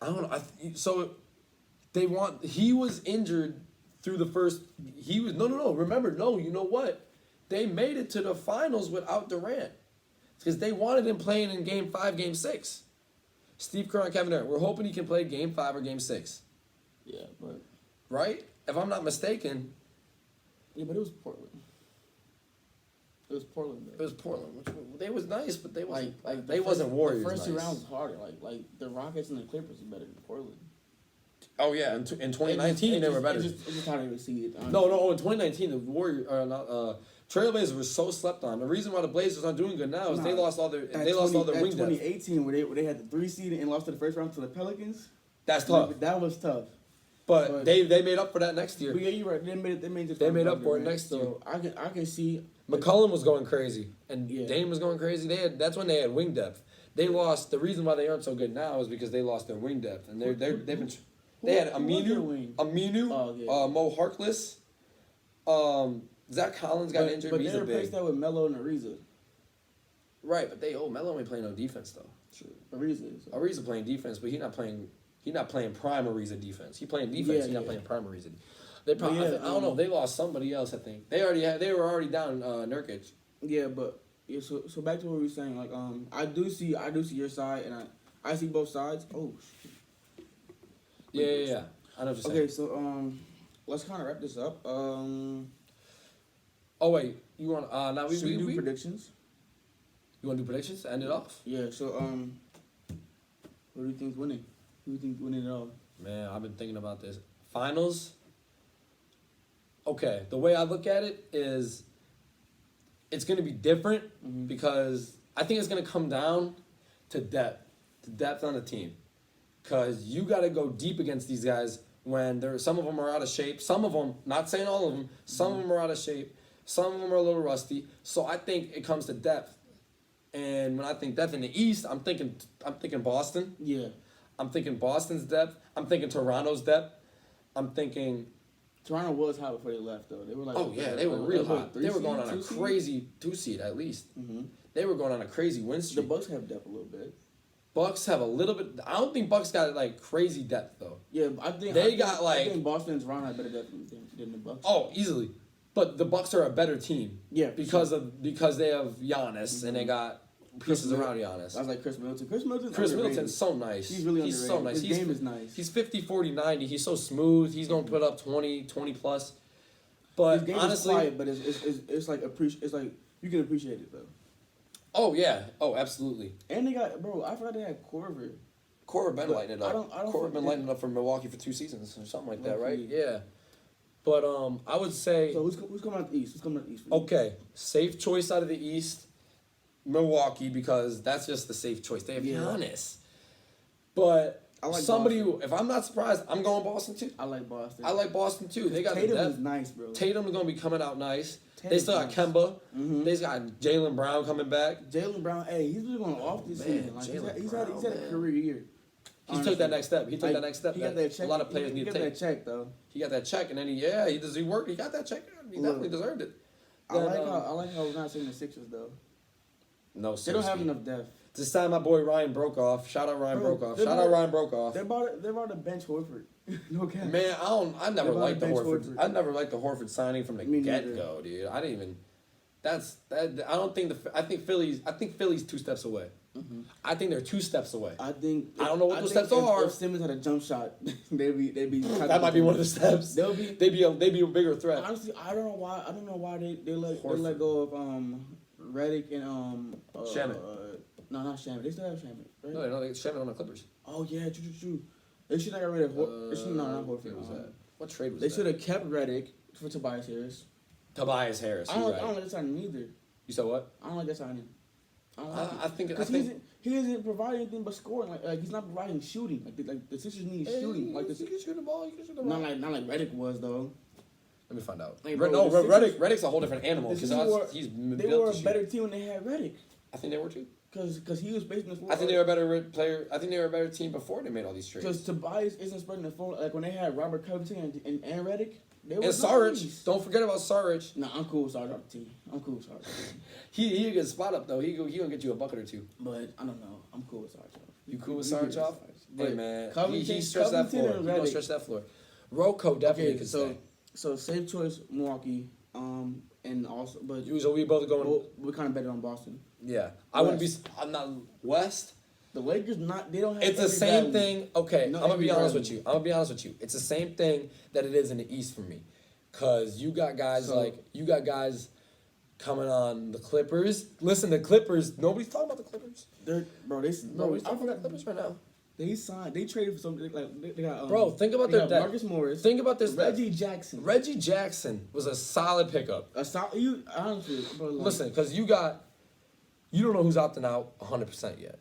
S1: I don't know. So he was injured through the first. He was no. Remember, no. You know what? They made it to the finals without Durant, because they wanted him playing in Game 5, Game 6. Steve Kerr and Kevin Durant. We're hoping he can play Game 5 or Game 6.
S2: Yeah, but
S1: Right? If I'm not mistaken,
S2: it was Portland. It was Portland.
S1: it was Portland. They was nice, but they wasn't
S2: They
S1: wasn't Warriors.
S2: The first two
S1: nice.
S2: rounds was harder. Like the Rockets and the Clippers are better than Portland.
S1: Oh yeah, in 2019 they were better.
S2: It's just hard to see it.
S1: No, in 2019 the Warriors Trailblazers were so slept on. The reason why the Blazers aren't doing good now is they lost all their wing depth.
S2: 2018 where they had the 3 seed and lost to the first round to the Pelicans.
S1: That's tough.
S2: That was tough.
S1: But they made up for that next year.
S2: But yeah, you're right. They
S1: made up for it next year.
S2: So I can see
S1: McCollum was going crazy and
S2: Yeah.
S1: Dame was going crazy. That's when they had wing depth. They lost. The reason why they aren't so good now is because they lost their wing depth, and they had
S2: Who was their
S1: Aminu,
S2: wing?
S1: Aminu,
S2: Oh, yeah.
S1: Mo Harkless, Zach Collins got injured.
S2: But
S1: But he's
S2: they
S1: a
S2: replaced
S1: big.
S2: that with Melo and Ariza.
S1: Right, but Melo ain't playing no defense though.
S2: True. Ariza is.
S1: Ariza playing defense, but he's not playing prime Ariza defense. He playing defense.
S2: Yeah,
S1: he's not
S2: yeah.
S1: playing prime Ariza. They probably.
S2: But yeah,
S1: I don't know. They lost somebody else. I think they were already down Nurkic.
S2: Yeah, but yeah. So back to what we were saying. Like I do see your side, and I see both sides. Oh.
S1: Yeah. I know what you're saying.
S2: Okay, so let's kind of wrap this up.
S1: Oh wait, you want now
S2: Should we do predictions?
S1: You want to do predictions? End it off.
S2: Yeah. So what do you think's winning? Who do you think winning it all?
S1: Man, I've been thinking about this. Finals. Okay, the way I look at it is, it's going to be different because I think it's going to come down to depth on the team, because you got to go deep against these guys when some of them are out of shape. Some of them, not saying all of them, some of them are out of shape. Some of them are a little rusty. So I think it comes to depth. And when I think depth in the East, I'm thinking Boston.
S2: Yeah.
S1: I'm thinking Boston's depth. I'm thinking Toronto's depth. I'm thinking.
S2: Toronto was hot before they left, though. They were like.
S1: Oh yeah, they were real hot. They were going on a
S2: 2 seed?
S1: crazy 2 seed at least.
S2: Mm-hmm.
S1: They were going on a crazy win
S2: The
S1: streak.
S2: Bucks have depth a little bit.
S1: Bucks have a little bit. I don't think Bucks got like crazy depth though.
S2: Yeah, I think I think Boston and Toronto have better depth than the Bucks.
S1: Oh, easily. But the Bucks are a better team.
S2: Yeah,
S1: Because they have Giannis and they got pieces around Giannis.
S2: I was like Chris Middleton.
S1: Chris Middleton's so nice.
S2: He's really
S1: He's so
S2: underrated.
S1: nice.
S2: His game is nice.
S1: He's 50, 40, 90. He's so smooth. He's going to put up 20 plus. But
S2: His game
S1: honestly,
S2: is quiet, but it's like it's like you can appreciate it though.
S1: oh yeah, oh absolutely.
S2: And they got I forgot they had Corver.
S1: Korver been
S2: But
S1: lighting it
S2: I
S1: up.
S2: don't
S1: Korver been
S2: think-
S1: lighting it up for Milwaukee for 2 seasons or something like that, right?
S2: Okay.
S1: Yeah. But I would say
S2: So who's coming out the East? Who's coming out the East? For you?
S1: okay, safe choice out of the East, Milwaukee, because that's just the safe choice. They have
S2: Yeah.
S1: Giannis. But
S2: I like
S1: somebody
S2: Boston.
S1: who, if I'm not surprised, I'm going Boston too.
S2: I like Boston.
S1: I like Boston too. They got
S2: Tatum
S1: the
S2: is
S1: depth.
S2: nice, bro.
S1: Tatum's gonna be coming out nice. They
S2: Tatum's
S1: still got
S2: nice.
S1: Kemba.
S2: Mhm.
S1: They got Jalen Brown coming back.
S2: Jalen Brown, hey, he's been going off this
S1: Man,
S2: season. Like
S1: Jalen
S2: he's had
S1: Brown,
S2: a
S1: man.
S2: career year.
S1: He took that next step. He took
S2: Like,
S1: that next step.
S2: He got that check.
S1: A lot of players
S2: he
S1: need to
S2: got
S1: take.
S2: that check though.
S1: He got that check, and then he worked. He got that check. He
S2: Look,
S1: definitely deserved it.
S2: I
S1: Then,
S2: like how we're not seeing the Sixers though.
S1: No,
S2: They don't have
S1: seriously.
S2: enough depth.
S1: This time, my boy Ryan Brokoff. Shout out Ryan
S2: Bro,
S1: Brokoff.
S2: they're
S1: Shout
S2: about-
S1: out Ryan Brokoff.
S2: They're about to bench Horford. No cap.
S1: Man, I never
S2: They're
S1: liked the
S2: about to bench
S1: Horford.
S2: Horford.
S1: I never liked the Horford signing from the
S2: Me
S1: get
S2: neither.
S1: go, dude. I didn't even. That's that. I don't think I think Philly's 2 steps away.
S2: Mhm.
S1: I think they're 2 steps away.
S2: I think
S1: I don't know what those
S2: think
S1: steps are.
S2: If Simmons had a jump shot, they'd be.
S1: That might be one of the steps.
S2: They'll be.
S1: They'd be a bigger threat.
S2: Honestly, I don't know why they let
S1: Horford.
S2: go of Redick and
S1: Shaman.
S2: No, not Shaman. They still have Shaman, right?
S1: No, they Shaman on the Clippers.
S2: Oh yeah, true. They should have got rid of. They should not
S1: What
S2: Horford.
S1: was that? What trade was
S2: They
S1: that?
S2: should have kept Redick for Tobias Harris.
S1: Tobias Harris.
S2: I
S1: You're
S2: don't
S1: right.
S2: like sign him either.
S1: You said what?
S2: I don't like that signing. I don't like it.
S1: I think
S2: Because he isn't providing anything but scoring. Like he's not providing shooting. Like the Sixers need shooting. Like
S1: you
S2: the
S1: can shoot the ball. You can shoot the ball.
S2: not like Redick was though.
S1: Let me find out.
S2: Hey, bro,
S1: no,
S2: the Sixers-
S1: Reddick's a whole different animal
S2: The
S1: because
S2: Sixers
S1: he's
S2: They
S1: built
S2: were
S1: to
S2: a
S1: shoot.
S2: better team when they had Redick.
S1: I think they were too.
S2: Because he was based in the floor.
S1: I think they were a better player. I think they were a better team before they made all these trades.
S2: Because Tobias isn't spreading the floor. Like when they had Robert Covington and Redick, they were
S1: And Saric,
S2: nice.
S1: don't forget about Saric.
S2: Nah, I'm cool with Saric off the team. I'm cool with Saric.
S1: He a good spot up though. He gonna get you a bucket or two.
S2: But I don't know. I'm cool with Saric off.
S1: You cool with
S2: We
S1: Saric
S2: can
S1: off?
S2: get Saric.
S1: Hey
S2: But
S1: man,
S2: Covington-
S1: he stretched that
S2: Covington
S1: floor.
S2: and
S1: He gonna
S2: Redick.
S1: stretch that floor. Rocco definitely
S2: Okay,
S1: could
S2: so
S1: stay.
S2: so safe choice Milwaukee. And also, but
S1: So we both going.
S2: we kind of betted on Boston.
S1: Yeah, I wouldn't be. I'm not West.
S2: The Lakers they don't have.
S1: It's the
S2: every
S1: same
S2: value.
S1: thing. Okay,
S2: No,
S1: I'm gonna be
S2: every
S1: honest
S2: value.
S1: with you. I'm gonna be honest with you. It's the same thing that it is in the East for me, cause you got guys coming on the Clippers. Listen, the Clippers. Nobody's talking about the Clippers. Nobody's talking about the Clippers right now.
S2: They traded for something like they got.
S1: Bro, think about
S2: they
S1: their
S2: got
S1: depth.
S2: Marcus Morris.
S1: Think about this.
S2: Reggie Jackson.
S1: Reggie Jackson was a solid pickup.
S2: You honestly, bro, like,
S1: Listen, because you don't know who's opting out 100% yet.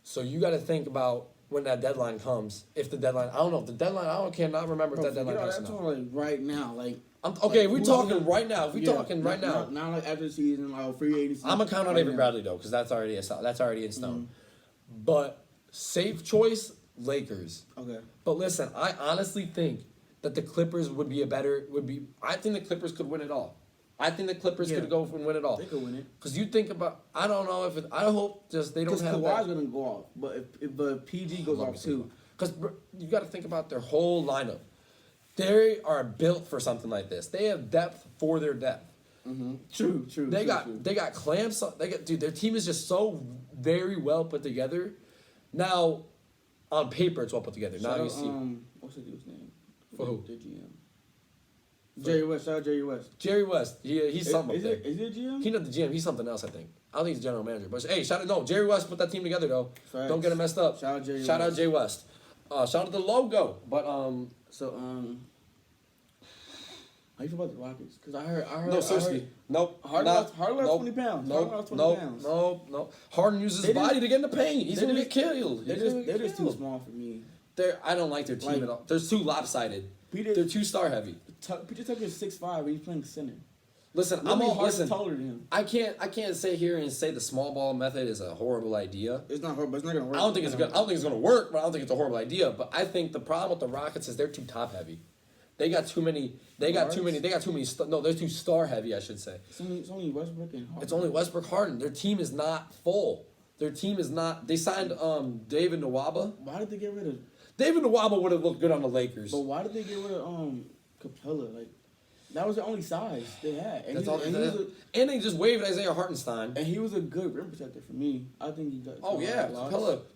S1: So you got to think about when that deadline comes. If the deadline, I don't know if the deadline, I cannot remember if
S2: bro,
S1: that deadline
S2: forget all
S1: comes
S2: that,
S1: or
S2: I'm
S1: not.
S2: talking like right now, like.
S1: Okay,
S2: like,
S1: we're
S2: who's
S1: talking
S2: gonna-
S1: right now. If we're
S2: yeah,
S1: talking right now.
S2: Not like after the season, like free agency.
S1: I'm gonna count on
S2: right
S1: Avery
S2: now.
S1: Bradley though, because that's already in stone.
S2: Mm-hmm.
S1: But safe choice, Lakers.
S2: Okay.
S1: But listen, I honestly think that the Clippers I think the Clippers could win it all. I think the Clippers
S2: Yeah.
S1: could go and win it all.
S2: They could win it.
S1: Because you think about, I don't know if I hope just they don't
S2: Because
S1: have
S2: Kawhi's
S1: that.
S2: gonna go off, but if PG goes off too.
S1: Because you got to think about their whole lineup. They are built for something like this. They have depth for their depth.
S2: True.
S1: They got clamps. Their team is just so very well put together. Now, on paper, it's well put together. Now
S2: Shout
S1: you
S2: out,
S1: see
S2: what's the dude's name?
S1: For who?
S2: The GM. Jerry West. Shout out Jerry West.
S1: Jerry West. He's something up there.
S2: Is it GM?
S1: He's not the GM. He's something else, I think. I don't think he's general manager. But hey, Jerry West put that team together though.
S2: Facts.
S1: Don't get it messed up.
S2: Shout out Jerry
S1: Shout out
S2: West.
S1: Jay West. Shout out the logo. But
S2: how you feel about the Rockets? Because I heard.
S1: no, seriously. Nope.
S2: Harden lost 20 pounds. Harden lost 20 pounds.
S1: Nope. Harden uses
S2: They
S1: his
S2: just-
S1: body to get in the paint. He's
S2: they
S1: gonna
S2: just-
S1: get killed.
S2: They're just too small for me.
S1: I don't like their team
S2: Like-
S1: at all. They're too lopsided.
S2: Peter-
S1: They're too star heavy.
S2: Peter Tucker's 6'5", and he's playing center.
S1: Listen,
S2: Harden's taller than him.
S1: I can't sit here and say the small ball method is a horrible idea.
S2: It's not hard, but it's not gonna work.
S1: I don't think it's gonna work, but I don't think it's a horrible idea. But I think the problem with the Rockets is they're too top heavy. They got too many. They're too star heavy, I should say.
S2: It's only Westbrook and Harden.
S1: It's only Westbrook, Harden. Their team is not full. Their team is not. They signed David Nwaba.
S2: Why did they get rid of?
S1: David Nwaba would have looked good on the Lakers.
S2: But why did they get rid of Capella? Like that was the only size they had, and
S1: That's all. And they just waived Isaiah Hartenstein.
S2: he was a good rim protector for me. I think he got.
S1: Oh yeah,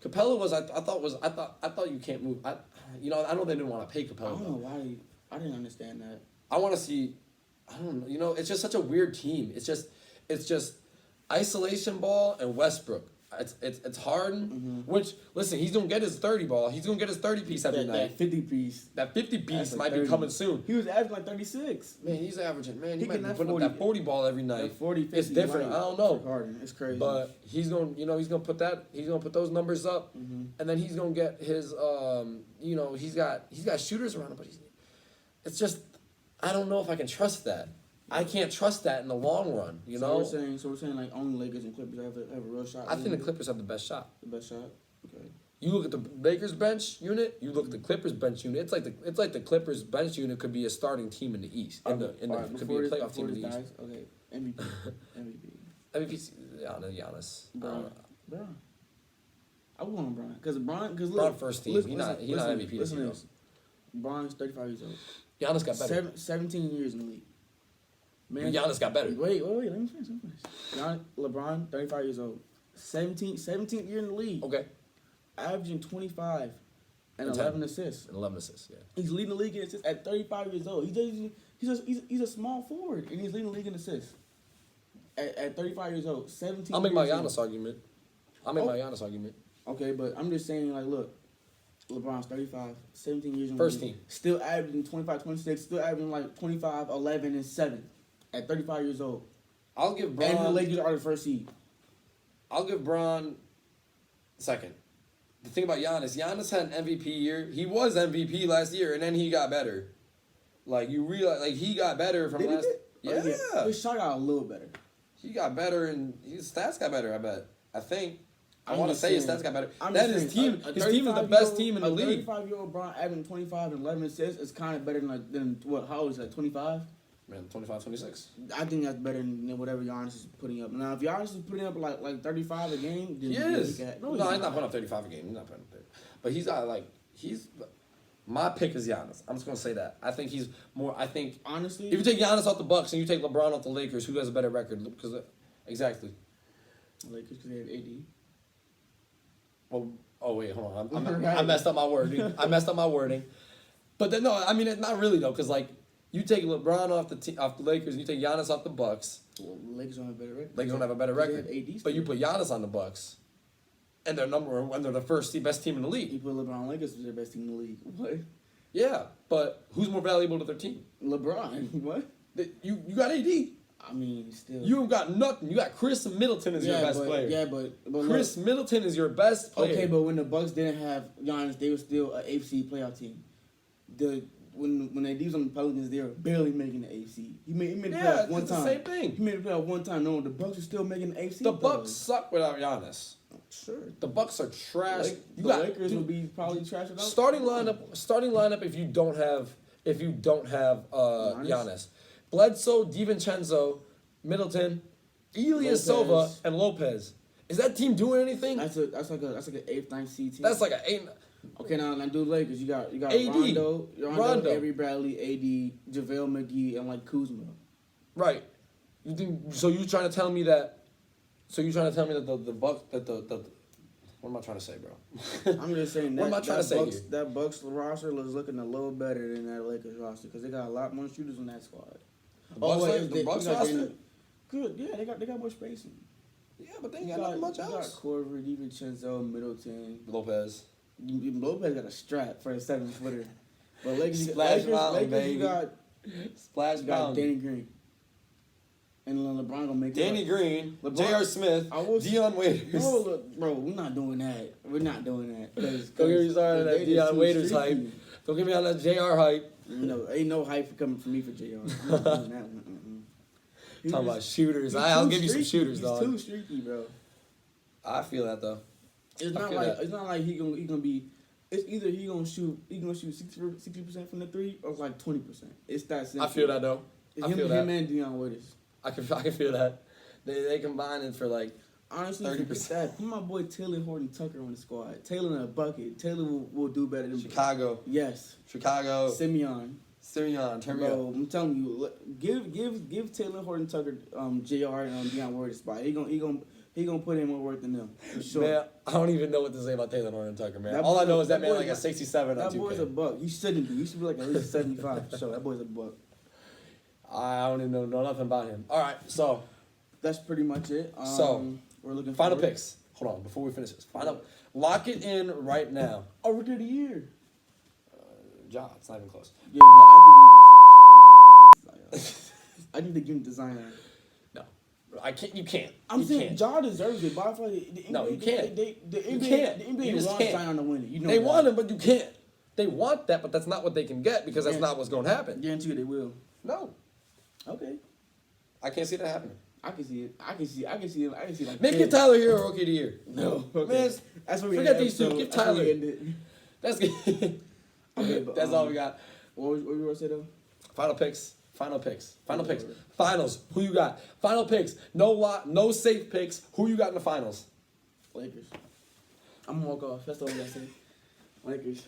S1: Capella was. I thought you can't move. I know they didn't want to pay
S2: I
S1: Capella.
S2: don't know why. I didn't understand that.
S1: I want to see. I don't know. It's just such a weird team. It's just isolation ball and Westbrook. It's Harden, which listen, he's gonna get his 30 ball. He's gonna get his 30 piece every night.
S2: That 50 piece.
S1: That 50 piece
S2: That's
S1: might be
S2: 30.
S1: coming soon.
S2: He was averaging like 36.
S1: Man, he's averaging. Man, he
S2: He
S1: might
S2: can
S1: be
S2: have
S1: putting
S2: 40.
S1: up that 40 ball every night.
S2: Like 40, 50.
S1: It's different.
S2: might
S1: I don't know.
S2: for Harden. It's crazy.
S1: But he's gonna, he's gonna put that. He's gonna put those numbers up, and then he's gonna get his. He's got shooters around him, but it's just, I don't know if I can trust that. I can't trust that in the long run.
S2: So we're saying like only Lakers and Clippers have a real shot.
S1: I think the Clippers have the best shot.
S2: The best shot. Okay.
S1: You look at the Lakers bench unit. You look at the Clippers bench unit. It's like the Clippers bench unit could be a starting team in the East. Could be a playoff team in the East.
S2: Okay. MVP.
S1: MVP. Giannis.
S2: Bron. I would want Bron because
S1: Bron first team. He's not MVP.
S2: Listen to this. Bron's 35 years old.
S1: Giannis got better.
S2: 17 years in the league. Man,
S1: Giannis got better.
S2: Wait. Let me finish. LeBron, 35 years old. 17th year in the league.
S1: Okay.
S2: Averaging 25 and
S1: And
S2: 11 assists.
S1: And 11 assists, yeah.
S2: He's leading the league in assists at 35 years old. He's a small forward, and he's leading the league in assists. At 35 years old, 17
S1: I'll make my
S2: years
S1: Giannis argument.
S2: Okay, but I'm just saying, like, look, LeBron's 35, 17 years in
S1: First
S2: the league,
S1: team.
S2: still averaging 25, 26, still averaging like 25, 11, and 7 at 35 years old.
S1: I'll give
S2: And the
S1: Bron.
S2: Lakers are the first seed.
S1: I'll give Bron second. The thing about Giannis had an MVP year. He was MVP last year, and then he got better. Like you realize, like he got better from
S2: Did he
S1: last.
S2: get-
S1: Yeah,
S2: Oh, his shot got a little better.
S1: he got better, and his stats got better. I bet. I think. I
S2: I'm
S1: want to
S2: just
S1: say his
S2: saying-
S1: stats got better.
S2: I'm
S1: That
S2: just
S1: his
S2: saying,
S1: team.
S2: a
S1: His team is the best
S2: 35-year-old
S1: team in the league.
S2: 35-year-old Bron averaging 25 and 11 assists is kind of better than what? How old is that? 25.
S1: Man, 25, 26.
S2: I think that's better than whatever Giannis is putting up. Now, if Giannis is putting up like 35 a game, then
S1: He
S2: yeah,
S1: is.
S2: No,
S1: No, he's not putting up 35 a game. He's not putting up 30. But he's not like he's. My pick is Giannis. I'm just gonna say that. I think he's more. I think
S2: Honestly,
S1: if you take Giannis off the Bucks and you take LeBron off the Lakers, who has a better record? Because exactly.
S2: Lakers because they have AD.
S1: Well, oh wait, hold on. I
S2: Right.
S1: messed up my wording. I messed up my wording. But then no, I mean it's not really though, because like you take LeBron off the Lakers and you take Giannis off the Bucks.
S2: Well, Lakers don't have a better record.
S1: Lakers don't have a better
S2: Because
S1: record.
S2: they have AD
S1: But you
S2: still.
S1: put Giannis on the Bucks, and they're best team in the
S2: You
S1: league.
S2: put LeBron Lakers as their best team in the league. What?
S1: Yeah, but who's more valuable to their team?
S2: LeBron. What?
S1: You got AD.
S2: I mean, still.
S1: You got nothing. You got Chris Middleton as your best
S2: but,
S1: player.
S2: Yeah, but
S1: Chris Middleton is your best player.
S2: Okay, but when the Bucks didn't have Giannis, they were still an AFC playoff team. When they was on the Pelicans, they were barely making the AFC. He made the
S1: Yeah,
S2: playoff one
S1: it's
S2: time.
S1: the same thing.
S2: He made the playoff one time. No, the Bucks are still making the AFC.
S1: The Bucks suck without Giannis.
S2: Sure.
S1: The Bucks are trash.
S2: The Lakers will be probably trash without
S1: starting lineup. If you don't have Giannis, Bledsoe, DiVincenzo, Middleton, Ilyasova,
S2: Lopez.
S1: and Lopez. Is that team doing anything?
S2: That's like an 8th, 9th seed team.
S1: That's like an 8.
S2: Okay, now do Lakers. You got
S1: AD.
S2: Rondo, Avery Bradley, AD, JaVale McGee, and like Kuzma.
S1: Right. You think so? You trying to tell me that? So you trying to tell me that the Bucks the what am I trying to say, bro?
S2: I'm just saying that.
S1: What am I trying to say
S2: Bucks,
S1: here?
S2: That Bucks roster is looking a little better than that Lakers roster because they got a lot more shooters on that squad.
S1: The Bucks roster?
S2: Good, yeah, they got more spacing.
S1: Yeah, but they ain't got nothing much
S2: You got
S1: else.
S2: Corver, DiVincenzo, Middleton.
S1: Lopez.
S2: Lopez got a strap for a 7-footer. But Lakers,
S1: Splash Mountain, baby.
S2: you got
S1: Splash Mountain.
S2: Danny Green. And then LeBron gonna make
S1: Danny
S2: it.
S1: Green,
S2: LeBron-
S1: J.R. Smith,
S2: I will-
S1: Dion Waiters.
S2: No, look, bro, we're not doing that. We're not doing that.
S1: Don't get me started on that
S2: they
S1: Dion
S2: just too
S1: Waiters hype.
S2: streaky.
S1: Don't get me on that J.R. hype.
S2: No, ain't no hype coming from me for JR. I'm not doing that one. He's
S1: Talking about
S2: just-
S1: shooters.
S2: he's
S1: I'll
S2: too
S1: give you some
S2: streaky.
S1: shooters,
S2: He's
S1: dog.
S2: too streaky, bro.
S1: I feel that though.
S2: It's
S1: I
S2: not
S1: feel
S2: like
S1: that.
S2: it's not like he gonna be. It's either he gonna shoot 60% from the three or like 20%. It's that simple.
S1: I feel that though.
S2: It's
S1: I
S2: him,
S1: feel that.
S2: him and Dion Waiters.
S1: I can feel that. They combine it for like
S2: Honestly,
S1: 30%.
S2: forget that. Put my boy Taylor Horton Tucker on the squad. Taylor in a bucket. Taylor will do better than
S1: Chicago.
S2: Yes. Simeon.
S1: Simeon, turn me
S2: Bro,
S1: up.
S2: I'm telling you, give Taylor Horton Tucker, Jr. and Deion Waiters spot. He gonna put in more work than them. For sure.
S1: Man, I don't even know what to say about Taylor Horton Tucker, man.
S2: That
S1: All I
S2: boy-
S1: know is that
S2: that
S1: man
S2: boy-
S1: like a 67 on
S2: That boy's a
S1: 2K.
S2: buck. He shouldn't be. He should be like at least 75 for sure. That boy's a buck.
S1: I don't even know nothing about him. All right, so
S2: That's pretty much it.
S1: So,
S2: we're looking
S1: final
S2: forward.
S1: picks. Hold on, before we finish this. Lock it in right now.
S2: Oh, rookie of the year.
S1: Ja, it's not even close.
S2: Yeah, but I think we can. I think they give him to Zion.
S1: No, I can't. You can't.
S2: I'm
S1: you
S2: saying
S1: can't.
S2: Ja deserves it, but I feel like the NBA,
S1: No, you can't.
S2: The
S1: You
S2: NBA,
S1: can't.
S2: The
S1: You
S2: NBA
S1: just
S2: wants
S1: can't.
S2: Zion to win it. You know
S1: They
S2: that.
S1: want him, but you can't. They want that, but that's not what they can get because that's
S2: Yeah.
S1: not what's going to happen.
S2: Guarantee you they will.
S1: No,
S2: Okay.
S1: I can't see that happening.
S2: I can see it. I can see like
S1: Make
S2: Taylor.
S1: it Tyler Hero Rookie of the Year.
S2: No. Okay.
S1: Man,
S2: That's what we
S1: forget
S2: end the
S1: these two.
S2: episode.
S1: Give
S2: That's where we
S1: Tyler.
S2: end it.
S1: That's good.
S2: Okay, but,
S1: That's all we got.
S2: What you gonna say though?
S1: Final picks. Finals. Who you got? Final picks. No lot. No safe picks. Who you got in the finals?
S2: Lakers. I'm gonna walk off. That's all I gotta say. Lakers.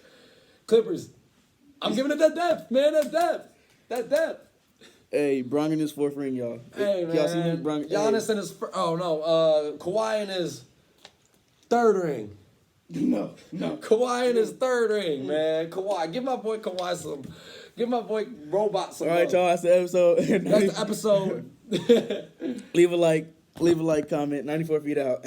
S1: Clippers. I'm giving it that depth, man. That depth.
S2: Hey, Bron in his fourth ring, y'all.
S1: Hey, man.
S2: Y'all see him? Bron,
S1: Giannis in his. Kawhi in his third ring.
S2: No.
S1: Kawhi in his third ring, man. Kawhi. Give my boy Kawhi some. Give my boy Robot some.
S2: All right,
S1: love.
S2: y'all. That's the episode.
S1: That's the episode.
S2: Leave a like, comment. 94 feet out.